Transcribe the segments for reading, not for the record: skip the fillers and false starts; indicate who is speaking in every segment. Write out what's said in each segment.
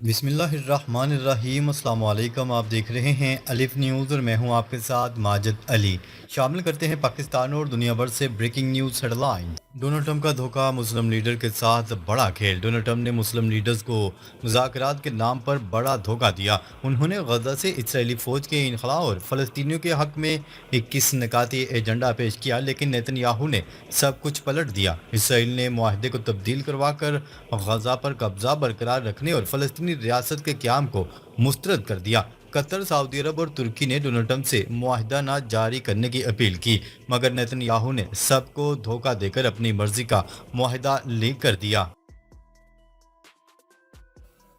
Speaker 1: بسم اللہ الرحمن الرحیم۔ السلام علیکم، آپ دیکھ رہے ہیں الف نیوز اور میں ہوں آپ کے ساتھ ماجد علی۔ شامل کرتے ہیں پاکستان اور دنیا بھر سے breaking news headline. Donald Trump کا دھوکہ، مسلم لیڈر کے ساتھ بڑا کھیل۔ ڈونلڈ ٹرمپ نے مسلم لیڈرز کو مذاکرات کے نام پر بڑا دھوکہ دیا۔ انہوں نے غزہ سے اسرائیلی فوج کے انخلا اور فلسطینیوں کے حق میں 21 نکاتی ایجنڈا پیش کیا، لیکن نیتن یاہو نے سب کچھ پلٹ دیا۔ اسرائیل نے معاہدے کو تبدیل کروا کر غزہ پر قبضہ برقرار رکھنے اور فلسطینی ریاست کے قیام کو مسترد کر دیا۔ قطر، سعودی عرب اور ترکی نے ڈونلڈ ٹرمپ سے معاہدہ نہ جاری کرنے کی اپیل کی، مگر نیتن یاہو نے سب کو دھوکہ دے کر اپنی مرضی کا معاہدہ لیک کر دیا۔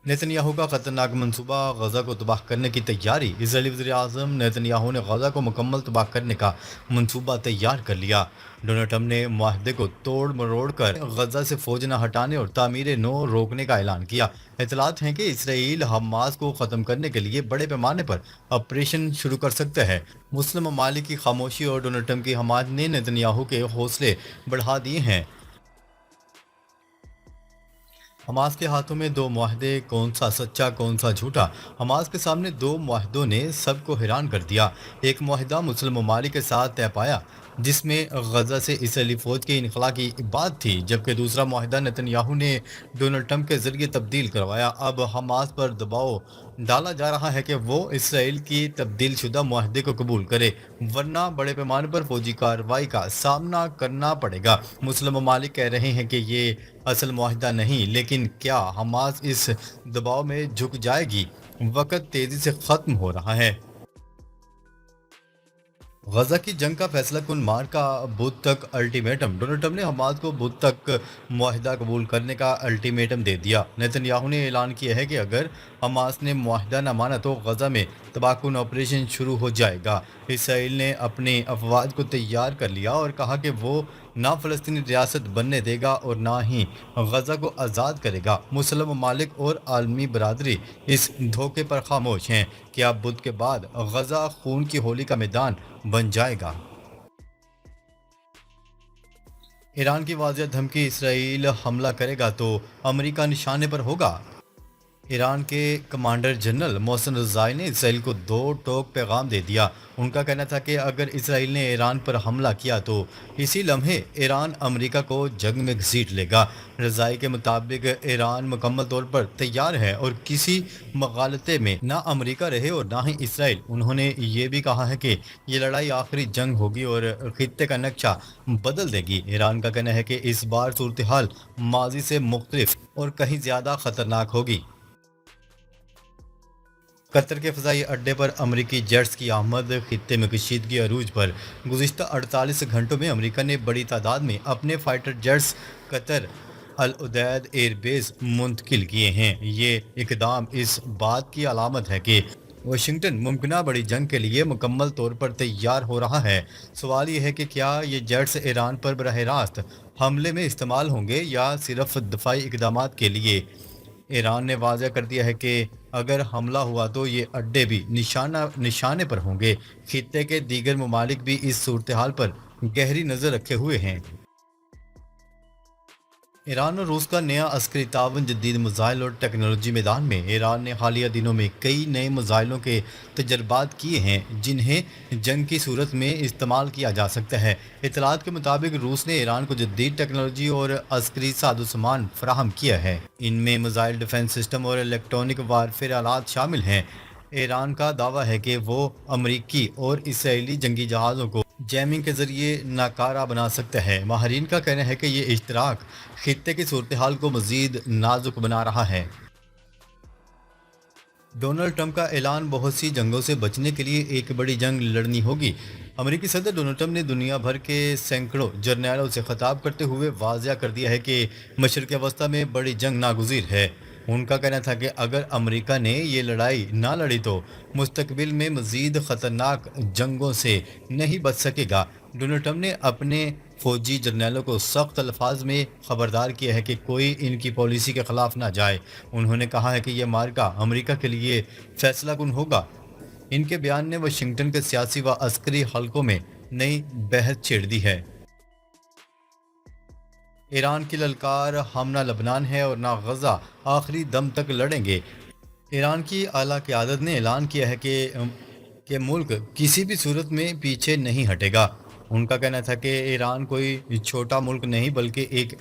Speaker 1: نیتن یاہو کا خطرناک منصوبہ، غزہ کو تباہ کرنے کی تیاری۔ اسرائیلی وزیر اعظم نیتن یاہو نے غزہ کو مکمل تباہ کرنے کا منصوبہ تیار کر لیا۔ ڈونلڈ ٹرمپ نے معاہدے کو توڑ مروڑ کر غزہ سے فوج نہ ہٹانے اور تعمیر نو روکنے کا اعلان کیا۔ اطلاعات ہیں کہ اسرائیل حماس کو ختم کرنے کے لیے بڑے پیمانے پر آپریشن شروع کر سکتا ہے۔ مسلم ممالک کی خاموشی اور ڈونلڈ ٹرمپ کی حمایت نے نیتن یاہو کے حوصلے بڑھا دیے ہیں۔ حماس کے ہاتھوں میں دو معاہدے، کون سا سچا کون سا جھوٹا؟ حماس کے سامنے دو معاہدوں نے سب کو حیران کر دیا۔ ایک معاہدہ مسلم ممالک کے ساتھ طے پایا جس میں غزہ سے اسرائیلی فوج کے انخلا کی بات تھی، جبکہ دوسرا معاہدہ نیتن یاہو نے ڈونلڈ ٹرمپ کے ذریعے تبدیل کروایا۔ اب حماس پر دباؤ ڈالا جا رہا ہے کہ وہ اسرائیل کی تبدیل شدہ معاہدے کو قبول کرے، ورنہ بڑے پیمانے پر فوجی کارروائی کا سامنا کرنا پڑے گا۔ مسلم ممالک کہہ رہے ہیں کہ یہ اصل معاہدہ نہیں، لیکن کیا حماس اس دباؤ میں جھک جائے گی؟ وقت تیزی سے ختم ہو رہا ہے۔ غزہ کی جنگ کا فیصلہ کن مار کا بدھ تک الٹیمیٹم۔ ڈونلڈ ٹرمپ نے حماس کو بدھ تک معاہدہ قبول کرنے کا الٹیمیٹم دے دیا۔ نیتن یاہو نے اعلان کیا ہے کہ اگر حماس نے معاہدہ نہ مانا تو غزہ میں تباہ کن آپریشن شروع ہو جائے گا۔ اسرائیل نے اپنی افواج کو تیار کر لیا اور کہا کہ وہ نہ فلسطینی ریاست بننے دے گا اور نہ ہی غزہ کو آزاد کرے گا۔ مسلم ممالک اور عالمی برادری اس دھوکے پر خاموش ہیں۔ کیا بدھ کے بعد غزہ خون کی ہولی کا میدان بن جائے گا؟ ایران کی واضح دھمکی، اسرائیل حملہ کرے گا تو امریکہ نشانے پر ہوگا۔ ایران کے کمانڈر جنرل محسن رضائی نے اسرائیل کو دو ٹوک پیغام دے دیا۔ ان کا کہنا تھا کہ اگر اسرائیل نے ایران پر حملہ کیا تو اسی لمحے ایران امریکہ کو جنگ میں گھسیٹ لے گا۔ رضائی کے مطابق ایران مکمل طور پر تیار ہے اور کسی مغالطے میں نہ امریکہ رہے اور نہ ہی اسرائیل۔ انہوں نے یہ بھی کہا ہے کہ یہ لڑائی آخری جنگ ہوگی اور خطے کا نقشہ بدل دے گی۔ ایران کا کہنا ہے کہ اس بار صورتحال ماضی سے مختلف اور کہیں زیادہ خطرناک ہوگی۔ قطر کے فضائی اڈے پر امریکی جیٹس کی آمد، خطے میں کشیدگی عروج پر۔ گزشتہ 48 گھنٹوں میں امریکہ نے بڑی تعداد میں اپنے فائٹر جیٹس قطر العدید ایئر بیس منتقل کیے ہیں۔ یہ اقدام اس بات کی علامت ہے کہ واشنگٹن ممکنہ بڑی جنگ کے لیے مکمل طور پر تیار ہو رہا ہے۔ سوال یہ ہے کہ کیا یہ جیٹس ایران پر براہ راست حملے میں استعمال ہوں گے یا صرف دفاعی اقدامات کے لیے؟ ایران نے واضح کر دیا ہے کہ اگر حملہ ہوا تو یہ اڈے بھی نشانے پر ہوں گے۔ خطے کے دیگر ممالک بھی اس صورتحال پر گہری نظر رکھے ہوئے ہیں۔ ایران اور روس کا نیا عسکری تعاون، جدید میزائل اور ٹیکنالوجی میدان میں۔ ایران نے حالیہ دنوں میں کئی نئے میزائلوں کے تجربات کیے ہیں جنہیں جنگ کی صورت میں استعمال کیا جا سکتا ہے۔ اطلاعات کے مطابق روس نے ایران کو جدید ٹیکنالوجی اور عسکری سازوسامان فراہم کیا ہے۔ ان میں میزائل ڈیفنس سسٹم اور الیکٹرونک وارفیئر آلات شامل ہیں۔ ایران کا دعویٰ ہے کہ وہ امریکی اور اسرائیلی جنگی جہازوں کو جیمنگ کے ذریعے ناکارہ بنا سکتا ہے۔ ماہرین کا کہنا ہے کہ یہ اشتراک خطے کی صورتحال کو مزید نازک بنا رہا ہے۔ ڈونلڈ ٹرمپ کا اعلان، بہت سی جنگوں سے بچنے کے لیے ایک بڑی جنگ لڑنی ہوگی۔ امریکی صدر ڈونلڈ ٹرمپ نے دنیا بھر کے سینکڑوں جرنیلوں سے خطاب کرتے ہوئے واضح کر دیا ہے کہ مشرق وسطیٰ میں بڑی جنگ ناگزیر ہے۔ ان کا کہنا تھا کہ اگر امریکہ نے یہ لڑائی نہ لڑی تو مستقبل میں مزید خطرناک جنگوں سے نہیں بچ سکے گا۔ ڈونلڈ ٹرمپ نے اپنے فوجی جرنیلوں کو سخت الفاظ میں خبردار کیا ہے کہ کوئی ان کی پالیسی کے خلاف نہ جائے۔ انہوں نے کہا ہے کہ یہ معرکہ امریکہ کے لیے فیصلہ کن ہوگا۔ ان کے بیان نے واشنگٹن کے سیاسی و عسکری حلقوں میں نئی بحث چھیڑ دی ہے۔ ایران کی للکار، ہم نہ لبنان ہے اور نہ غزہ، آخری دم تک لڑیں گے۔ ایران کی اعلیٰ قیادت نے اعلان کیا ہے کہ ملک کسی بھی صورت میں پیچھے نہیں ہٹے گا۔ ان کا کہنا تھا کہ ایران کوئی چھوٹا ملک نہیں بلکہ ایک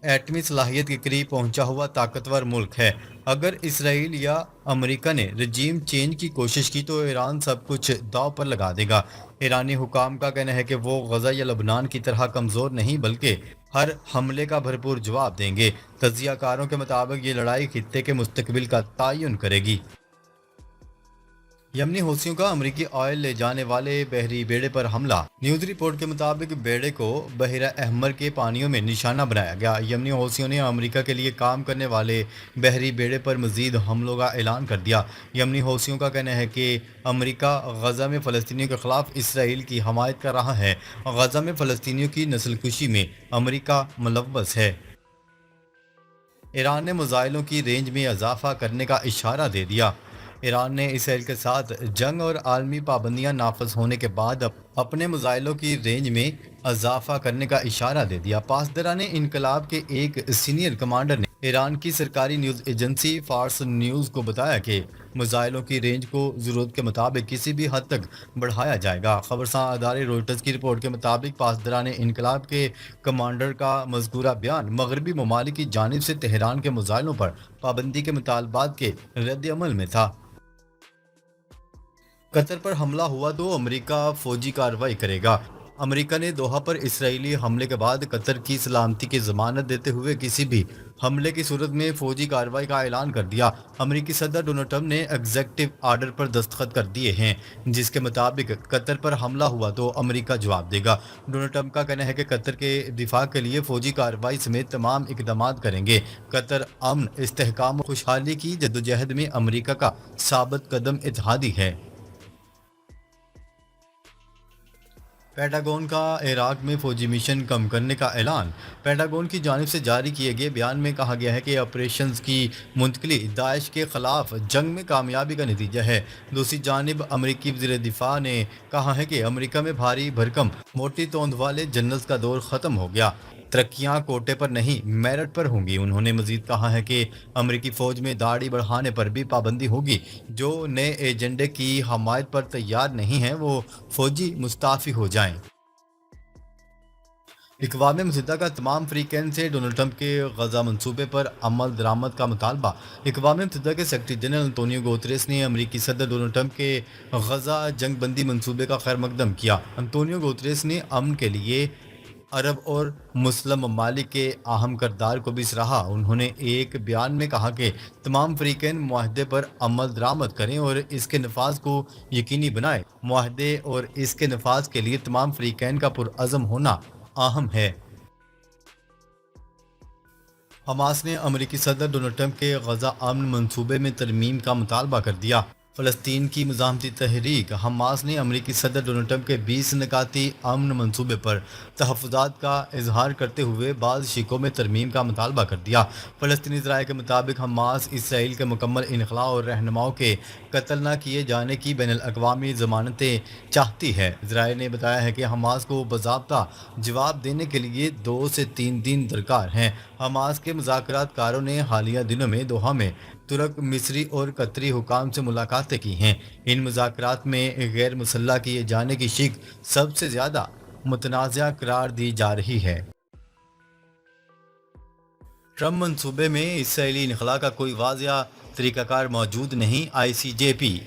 Speaker 1: ایٹمی صلاحیت کے قریب پہنچا ہوا طاقتور ملک ہے۔ اگر اسرائیل یا امریکہ نے رجیم چینج کی کوشش کی تو ایران سب کچھ داؤ پر لگا دے گا۔ ایرانی حکام کا کہنا ہے کہ وہ غزہ یا لبنان کی طرح کمزور نہیں بلکہ ہر حملے کا بھرپور جواب دیں گے۔ تجزیہ کاروں کے مطابق یہ لڑائی خطے کے مستقبل کا تعین کرے گی۔ یمنی حوثیوں کا امریکی آئل لے جانے والے بحری بیڑے پر حملہ۔ نیوز رپورٹ کے مطابق بیڑے کو بحیرہ احمر کے پانیوں میں نشانہ بنایا گیا۔ یمنی حوثیوں نے امریکہ کے لیے کام کرنے والے بحری بیڑے پر مزید حملوں کا اعلان کر دیا۔ یمنی حوثیوں کا کہنا ہے کہ امریکہ غزہ میں فلسطینیوں کے خلاف اسرائیل کی حمایت کر رہا ہے۔ غزہ میں فلسطینیوں کی نسل کشی میں امریکہ ملوث ہے۔ ایران نے میزائلوں کی رینج میں اضافہ کرنے کا اشارہ دے دیا۔ ایران نے اسرائیل کے ساتھ جنگ اور عالمی پابندیاں نافذ ہونے کے بعد اپنے میزائلوں کی رینج میں اضافہ کرنے کا اشارہ دے دیا۔ پاسداران انقلاب کے ایک سینئر کمانڈر نے ایران کی سرکاری نیوز ایجنسی فارس نیوز کو بتایا کہ میزائلوں کی رینج کو ضرورت کے مطابق کسی بھی حد تک بڑھایا جائے گا۔ خبرساں ادارے روئٹرز کی رپورٹ کے مطابق پاسداران انقلاب کے کمانڈر کا مذکورہ بیان مغربی ممالک کی جانب سے تہران کے میزائلوں پر پابندی کے مطالبات کے رد عمل میں تھا۔ قطر پر حملہ ہوا تو امریکہ فوجی کارروائی کرے گا۔ امریکہ نے دوحہ پر اسرائیلی حملے کے بعد قطر کی سلامتی کی ضمانت دیتے ہوئے کسی بھی حملے کی صورت میں فوجی کارروائی کا اعلان کر دیا۔ امریکی صدر ڈونلڈ ٹرمپ نے ایگزیکٹو آرڈر پر دستخط کر دیے ہیں جس کے مطابق قطر پر حملہ ہوا تو امریکہ جواب دے گا۔ ڈونلڈ ٹرمپ کا کہنا ہے کہ قطر کے دفاع کے لیے فوجی کارروائی سمیت تمام اقدامات کریں گے۔ قطر امن، استحکام اور خوشحالی کی جدوجہد میں امریکہ کا ثابت قدم اتحادی ہے۔ پینٹاگون کا عراق میں فوجی مشن کم کرنے کا اعلان۔ پینٹاگون کی جانب سے جاری کیے گئے بیان میں کہا گیا ہے کہ آپریشنز کی منتقلی داعش کے خلاف جنگ میں کامیابی کا نتیجہ ہے۔ دوسری جانب امریکی وزیر دفاع نے کہا ہے کہ امریکہ میں بھاری بھرکم موٹی توند والے جنرلز کا دور ختم ہو گیا، ترقیاں کوٹے پر نہیں میرٹ پر ہوں گی۔ انہوں نے مزید کہا ہے کہ امریکی فوج میں داڑھی بڑھانے پر بھی پابندی ہوگی۔ جو نئے ایجنڈے کی حمایت پر تیار نہیں ہیں وہ فوجی مستعفی ہو جائیں۔ اقوام متحدہ کا تمام فریقین سے ڈونلڈ ٹرمپ کے غزہ منصوبے پر عمل درآمد کا مطالبہ۔ اقوام متحدہ کے سیکرٹری جنرل انطونیو گوتریس نے امریکی صدر ڈونلڈ ٹرمپ کے غزہ جنگ بندی منصوبے کا خیر مقدم کیا۔ انطونیو گوتریس نے امن کے لیے عرب اور مسلم ممالک کے اہم کردار کو بھی سراہا۔ انہوں نے ایک بیان میں کہا کہ تمام فریقین معاہدے پر عمل درآمد کریں اور اس کے نفاذ کو یقینی بنائیں۔ معاہدے اور اس کے نفاذ کے لیے تمام فریقین کا پرعزم ہونا اہم ہے۔ حماس نے امریکی صدر ڈونلڈ ٹرمپ کے غزہ امن منصوبے میں ترمیم کا مطالبہ کر دیا۔ فلسطین کی مزاحمتی تحریک حماس نے امریکی صدر ڈونلڈ ٹرمپ کے 20 نکاتی امن منصوبے پر تحفظات کا اظہار کرتے ہوئے بعض شقوں میں ترمیم کا مطالبہ کر دیا۔ فلسطینی ذرائع کے مطابق حماس اسرائیل کے مکمل انخلاء اور رہنماؤں کے قتل نہ کیے جانے کی بین الاقوامی ضمانتیں چاہتی ہے۔ ذرائع نے بتایا ہے کہ حماس کو باضابطہ جواب دینے کے لیے 2 سے 3 دن درکار ہیں۔ حماس کے مذاکرات کاروں نے حالیہ دنوں میں دوحہ میں ترک، مصری اور قطری حکام سے ملاقاتیں کی ہیں۔ ان مذاکرات میں غیر مسلح کیے جانے کی شق سب سے زیادہ متنازع قرار دی جا رہی ہے۔ ٹرمپ منصوبے میں اسرائیلی انخلاء کا کوئی واضح طریقہ کار موجود نہیں۔ آئی سی جے پی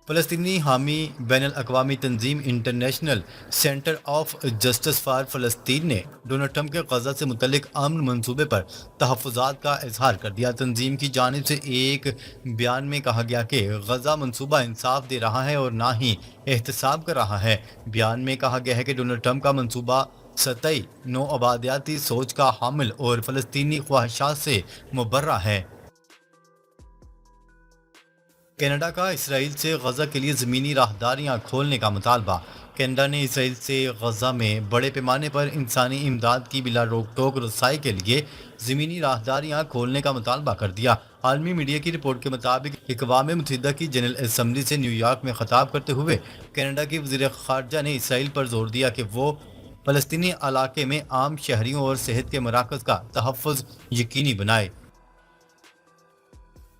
Speaker 1: فلسطینی حامی بین الاقوامی تنظیم international centre of justice for فلسطین نے ڈونلڈ ٹرمپ کے غزہ سے متعلق امن منصوبے پر تحفظات کا اظہار کر دیا۔ تنظیم کی جانب سے ایک بیان میں کہا گیا کہ غزہ منصوبہ انصاف دے رہا ہے اور نہ ہی احتساب کر رہا ہے۔ بیان میں کہا گیا ہے کہ ڈونلڈ ٹرمپ کا منصوبہ سطحی نو آبادیاتی سوچ کا حامل اور فلسطینی خواہشات سے مبرہ ہے۔ کینیڈا کا اسرائیل سے غزہ کے لیے زمینی راہداریاں کھولنے کا مطالبہ۔ کینیڈا نے اسرائیل سے غزہ میں بڑے پیمانے پر انسانی امداد کی بلا روک ٹوک رسائی کے لیے زمینی راہداریاں کھولنے کا مطالبہ کر دیا۔ عالمی میڈیا کی رپورٹ کے مطابق اقوام متحدہ کی جنرل اسمبلی سے نیو یارک میں خطاب کرتے ہوئے کینیڈا کی وزیر خارجہ نے اسرائیل پر زور دیا کہ وہ فلسطینی علاقے میں عام شہریوں اور صحت کے مراکز کا تحفظ یقینی بنائے۔